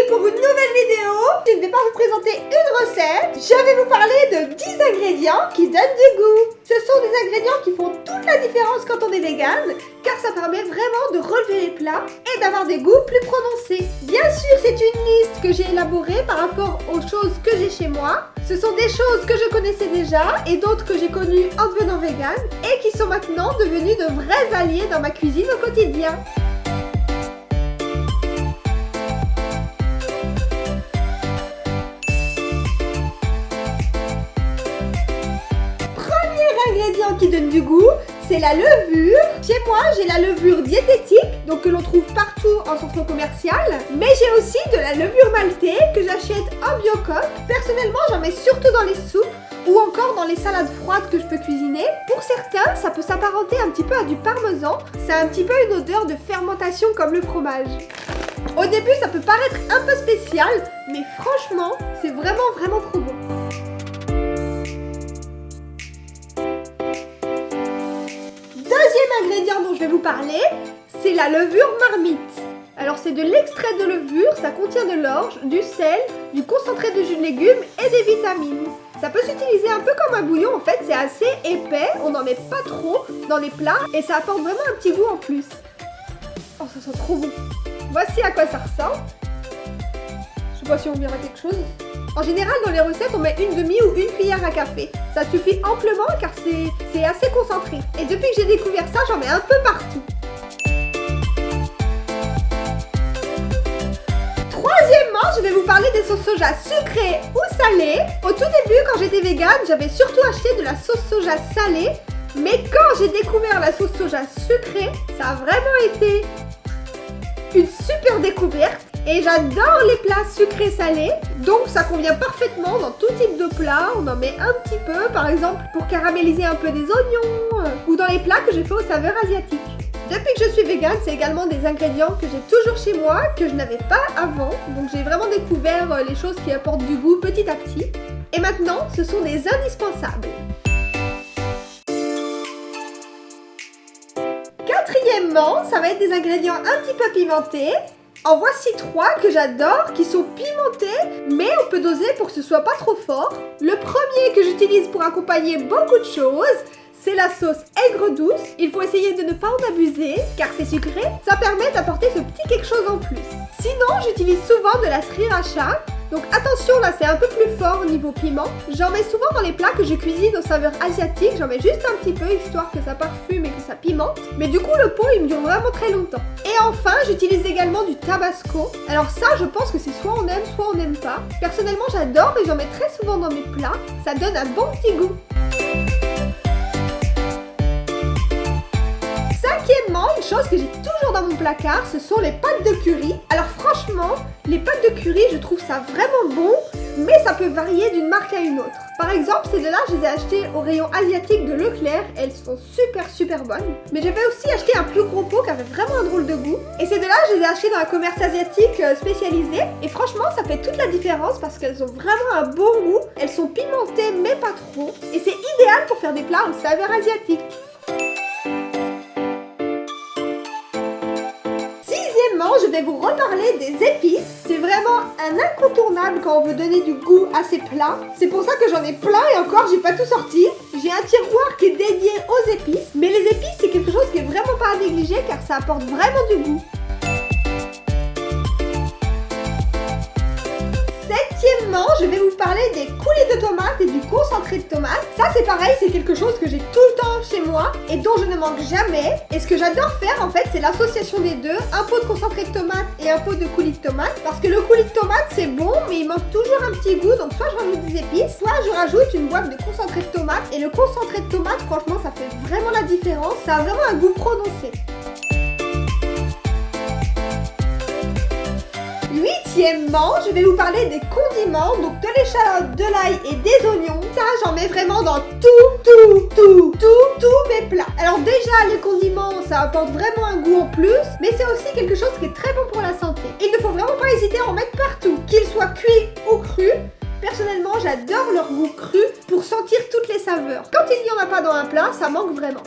pour une nouvelle vidéo. Je ne vais pas vous présenter une recette, je vais vous parler de 10 ingrédients qui donnent du goût. Ce sont des ingrédients qui font toute la différence quand on est vegan, car ça permet vraiment de relever les plats et d'avoir des goûts plus prononcés. Bien sûr, c'est une liste que j'ai élaborée par rapport aux choses que j'ai chez moi. Ce sont des choses que je connaissais déjà et d'autres que j'ai connues en devenant vegan et qui sont maintenant devenues de vrais alliés dans ma cuisine au quotidien. Ingrédient qui donne du goût, c'est la levure. Chez moi, j'ai la levure diététique, donc que l'on trouve partout en centre commercial. Mais j'ai aussi de la levure maltée que j'achète en Biocoop. Personnellement, j'en mets surtout dans les soupes ou encore dans les salades froides que je peux cuisiner. Pour certains, ça peut s'apparenter un petit peu à du parmesan. C'est un petit peu une odeur de fermentation comme le fromage. Au début, ça peut paraître un peu spécial, mais franchement, c'est vraiment trop bon. Deuxième ingrédient dont je vais vous parler, c'est la levure marmite. Alors c'est de l'extrait de levure, ça contient de l'orge, du sel, du concentré de jus de légumes et des vitamines. Ça peut s'utiliser un peu comme un bouillon, en fait c'est assez épais, on n'en met pas trop dans les plats et ça apporte vraiment un petit goût en plus. Oh ça sent trop bon. Voici à quoi ça ressemble. Je sais pas si on verra quelque chose. En général, dans les recettes, on met une demi ou une cuillère à café. Ça suffit amplement car c'est assez concentré. Et depuis que j'ai découvert ça, j'en mets un peu partout. Troisièmement, je vais vous parler des sauces soja sucrées ou salées. Au tout début, quand j'étais végane, j'avais surtout acheté de la sauce soja salée. Mais quand j'ai découvert la sauce soja sucrée, ça a vraiment été une super découverte. Et j'adore les plats sucrés salés, donc ça convient parfaitement dans tout type de plat. On en met un petit peu, par exemple pour caraméliser un peu des oignons, ou dans les plats que j'ai fait aux saveurs asiatiques. Depuis que je suis végane, c'est également des ingrédients que j'ai toujours chez moi, que je n'avais pas avant. Donc j'ai vraiment découvert les choses qui apportent du goût petit à petit. Et maintenant, ce sont des indispensables. Quatrièmement, ça va être des ingrédients un petit peu pimentés. En voici 3 que j'adore, qui sont pimentés, mais on peut doser pour que ce soit pas trop fort. Le premier que j'utilise pour accompagner beaucoup de choses, c'est la sauce aigre douce. Il faut essayer de ne pas en abuser, car c'est sucré. Ça permet d'apporter ce petit quelque chose en plus. Sinon, j'utilise souvent de la sriracha. Donc attention, là c'est un peu plus fort au niveau piment. J'en mets souvent dans les plats que je cuisine aux saveurs asiatiques. J'en mets juste un petit peu, histoire que ça parfume et que ça pimente. Mais du coup le pot il me dure vraiment très longtemps. Et enfin, j'utilise également du tabasco. Alors ça, je pense que c'est soit on aime, soit on n'aime pas. Personnellement j'adore et j'en mets très souvent dans mes plats. Ça donne un bon petit goût. Cinquièmement, une chose que j'ai toujours dans mon placard, ce sont les pâtes de curry. Alors franchement, les pâtes de curry, je trouve ça vraiment bon, mais ça peut varier d'une marque à une autre. Par exemple, ces deux-là, je les ai achetées au rayon asiatique de Leclerc. Elles sont super bonnes. Mais j'avais aussi acheté un plus gros pot qui avait vraiment un drôle de goût. Et ces deux-là, je les ai achetées dans un commerce asiatique spécialisé. Et franchement, ça fait toute la différence parce qu'elles ont vraiment un bon goût. Elles sont pimentées, mais pas trop. Et c'est idéal pour faire des plats aux saveurs asiatiques. Je vais vous reparler des épices. C'est vraiment un incontournable quand on veut donner du goût à ses plats. C'est pour ça que j'en ai plein et encore j'ai pas tout sorti. J'ai un tiroir qui est dédié aux épices. Mais les épices c'est quelque chose qui est vraiment pas à négliger car ça apporte vraiment du goût. Septièmement, je vais vous parler des coulis de tomates et du concentré de tomates. Ça c'est pareil, c'est quelque chose que j'ai tout le temps chez moi et dont je ne manque jamais. Et ce que j'adore faire en fait, c'est l'association des deux. Un pot de concentré de tomates et un pot de coulis de tomates. Parce que le coulis de tomates c'est bon, mais il manque toujours un petit goût. Donc soit je rajoute des épices, soit je rajoute une boîte de concentré de tomates. Et le concentré de tomates, franchement, ça fait vraiment la différence. Ça a vraiment un goût prononcé. Huitièmement, je vais vous parler des condiments, donc de l'échalote, de l'ail et des oignons. Ça, j'en mets vraiment dans tous mes plats. Alors déjà, les condiments, ça apporte vraiment un goût en plus, mais c'est aussi quelque chose qui est très bon pour la santé. Il ne faut vraiment pas hésiter à en mettre partout, qu'ils soient cuits ou crus. Personnellement, j'adore leur goût cru pour sentir toutes les saveurs. Quand il n'y en a pas dans un plat, ça manque vraiment.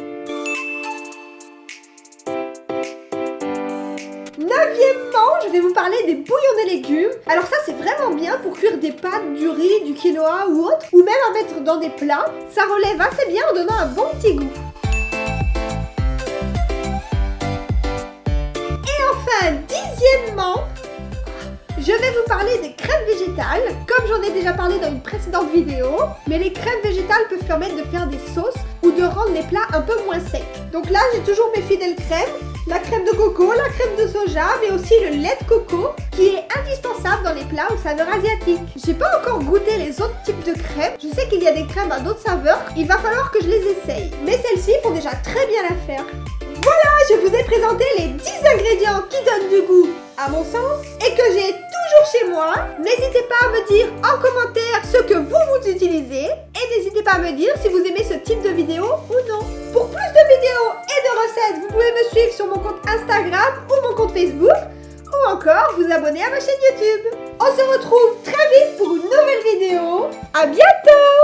9e, je vais vous parler des bouillons de légumes. Alors ça, c'est vraiment bien pour cuire des pâtes, du riz, du quinoa ou autre, ou même à mettre dans des plats. Ça relève assez bien en donnant un bon petit goût. Et enfin, 10e, je vais vous parler des crèmes végétales, comme j'en ai déjà parlé dans une précédente vidéo, mais les crèmes végétales peuvent permettre de faire des sauces ou de rendre les plats un peu moins secs. Donc là, j'ai toujours mes fidèles crèmes, la crème de coco, la crème de soja, mais aussi le lait de coco, qui est indispensable dans les plats aux saveurs asiatiques. J'ai pas encore goûté les autres types de crèmes, je sais qu'il y a des crèmes à d'autres saveurs, il va falloir que je les essaye, mais celles-ci font déjà très bien l'affaire. Voilà, je vous ai présenté les 10 ingrédients qui donnent du goût, à mon sens, et que j'ai toujours chez moi. N'hésitez pas à me dire en commentaire ce que vous utilisez, et n'hésitez pas à me dire si vous aimez ce type de vidéo ou non. Pour plus de vidéos et de recettes, vous pouvez me suivre sur mon compte Instagram ou mon compte Facebook, ou encore vous abonner à ma chaîne YouTube. On se retrouve très vite pour une nouvelle vidéo. À bientôt!